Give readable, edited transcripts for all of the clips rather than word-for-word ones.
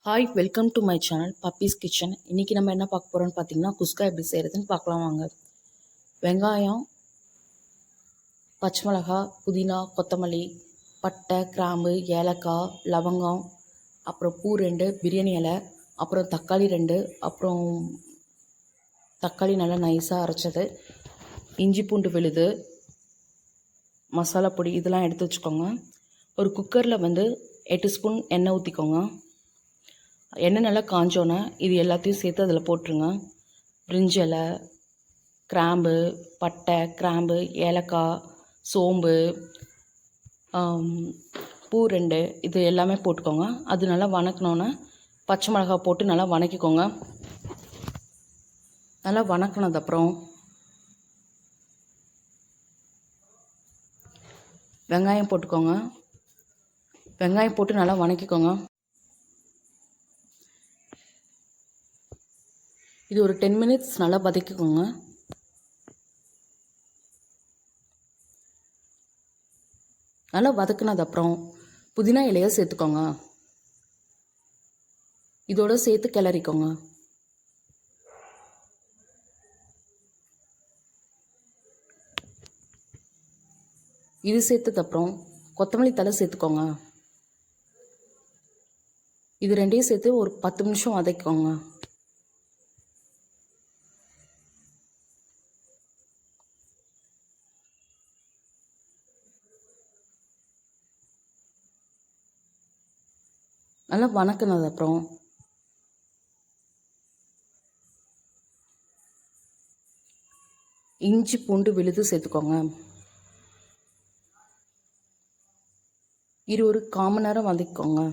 Hi, welcome to my channel puppies kitchen. இன்றைக்கி நம்ம என்ன பார்க்க போகிறோம்னு பார்த்தீங்கன்னா, குஸ்கா எப்படி செய்கிறதுன்னு பார்க்கலாம் வாங்க. வெங்காயம், பச்சை மிளகா, புதினா, கொத்தமல்லி, பட்டை, கிராம்பு, ஏலக்காய், லவங்கம், அப்புறம் பூ 2, பிரியாணி இலை, அப்புறம் தக்காளி 2, அப்புறம் தக்காளி நல்லா நைஸாக அரைச்சது, இஞ்சி பூண்டு விழுது, மசாலா பொடி இதெல்லாம் எடுத்து வச்சுக்கோங்க. ஒரு குக்கரில் 8 ஸ்பூன் எண்ணெய் ஊற்றிக்கோங்க. எண்ணெய் நல்லா காஞ்சோன்னே இது எல்லாத்தையும் சேர்த்து அதில் போட்டுருங்க. பிரிஞ்சி இலை, கிராம்பு, பட்டை, கிராம்பு, ஏலக்காய், சோம்பு, பூ 2 இது எல்லாமே போட்டுக்கோங்க. அது நல்லா வணக்கினோன்னே பச்சை மிளகாய் போட்டு நல்லா வணக்கிக்கோங்க. நல்லா வணக்கினதுக்கப்புறம் வெங்காயம் போட்டுக்கோங்க. வெங்காயம் போட்டு நல்லா வணக்கிக்கோங்க. இது ஒரு 10 மினிட்ஸ் நல்லா வதக்கிக்கோங்க. நல்லா வதக்குனதுக்கப்புறம் புதினா இலையை சேர்த்துக்கோங்க. இதோட சேர்த்து கிளறிக்கோங்க. இது சேர்த்ததுக்கப்புறம் கொத்தமல்லி தழை சேர்த்துக்கோங்க. இது 2ஐயும் சேர்த்து ஒரு 10 நிமிஷம் வதக்கிக்கோங்க. நல்லா வணக்கினதுக்கப்புறம் இஞ்சி பூண்டு விழுது சேர்த்துக்கோங்க. இது ஒரு 1/4 மணி நேரம் வதக்கிக்கோங்க.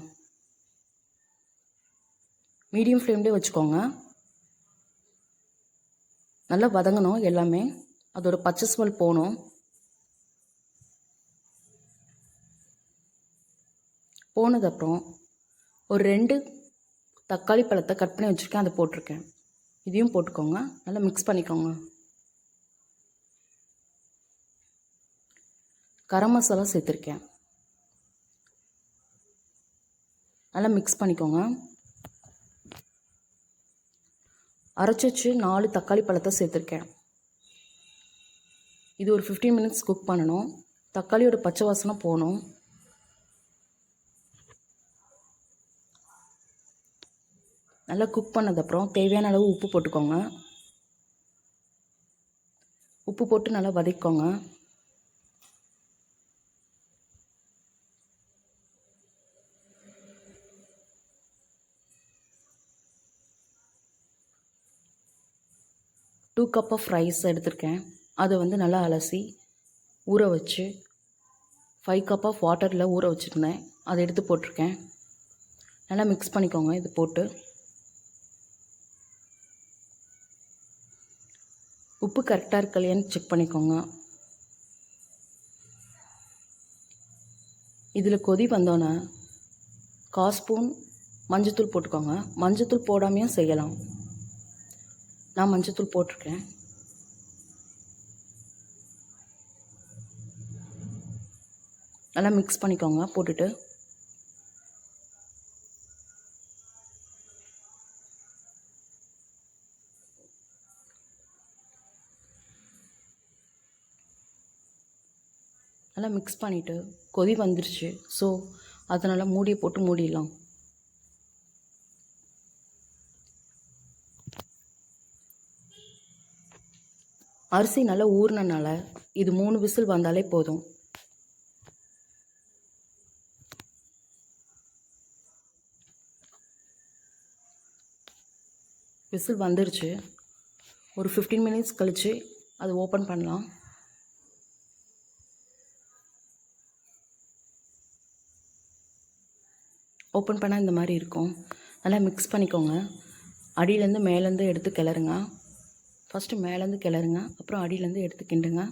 மீடியம் ஃப்ளேம்லேயே வச்சுக்கோங்க. நல்லா வதங்கணும். எல்லாமே அதோட பச்சை ஸ்மெல் போகணும். போனதுக்கப்புறம் ஒரு 2 தக்காளி பழத்தை கட் பண்ணி வச்சுருக்கேன், அதை போட்டிருக்கேன். இதையும் போட்டுக்கோங்க. நல்லா மிக்ஸ் பண்ணிக்கோங்க. கரம் மசாலா சேர்த்துருக்கேன். நல்லா மிக்ஸ் பண்ணிக்கோங்க. அரைச்சி வச்சு 4 தக்காளி பழத்தை சேர்த்துருக்கேன். இது ஒரு 15 மினிட்ஸ் குக் பண்ணணும். தக்காளியோட பச்சை வாசனை போகணும். நல்லா குக் பண்ணதுக்கப்புறம் தேவையான அளவு உப்பு போட்டுக்கோங்க. உப்பு போட்டு நல்லா வதக்கிக்கோங்க. டூ கப் ஆஃப் ரைஸ் எடுத்திருக்கேன். அதை நல்லா அலசி ஊற வச்சு 5 கப் ஆஃப் வாட்டரில் ஊற வச்சுருந்தேன். அதை எடுத்து போட்டிருக்கேன். நல்லா மிக்ஸ் பண்ணிக்கோங்க. இது போட்டு உப்பு கரெக்டாக இருக்கு இல்லையான்னு செக் பண்ணிக்கோங்க. இதில் கொதி வந்தோன்னே 1/4 ஸ்பூன் மஞ்சத்தூள் போட்டுக்கோங்க. மஞ்சத்தூள் போடாமையும் செய்யலாம். நான் மஞ்சத்தூள் போட்டிருக்கேன். நல்லா மிக்ஸ் பண்ணிக்கோங்க. போட்டுட்டு நல்லா மிக்ஸ் பண்ணிவிட்டு கொதி வந்துருச்சு. ஸோ அதனால் மூடியை போட்டு மூடிடலாம். அரிசி நல்லா ஊறினனால இது 3 விசில் வந்தாலே போதும். விசில் வந்துருச்சு. ஒரு 15 மினிட்ஸ் கழித்து அது ஓப்பன் பண்ணலாம். ஓப்பன் பண்ணால் இந்த மாதிரி இருக்கும். நல்லா மிக்ஸ் பண்ணிக்கோங்க. அடியிலேருந்து மேலேருந்து எடுத்து கிளறுங்க. ஃபஸ்ட்டு மேலேருந்து கிளறுங்க, அப்புறம் அடியிலேருந்து எடுத்து கிண்டுங்க.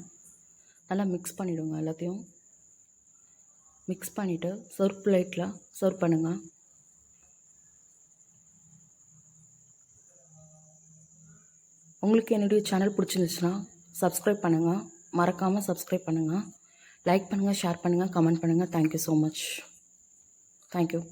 நல்லா மிக்ஸ் பண்ணிவிடுங்க. எல்லாத்தையும் மிக்ஸ் பண்ணிவிட்டு சர்வ் பிளேட்டில் சர்வ் பண்ணுங்கள். உங்களுக்கு என்னுடைய சேனல் பிடிச்சிருந்துச்சுன்னா சப்ஸ்கிரைப் பண்ணுங்கள். மறக்காமல் சப்ஸ்கிரைப் பண்ணுங்கள். லைக் பண்ணுங்கள், ஷேர் பண்ணுங்கள், கமெண்ட் பண்ணுங்கள். Thank you so much. தேங்க்யூ.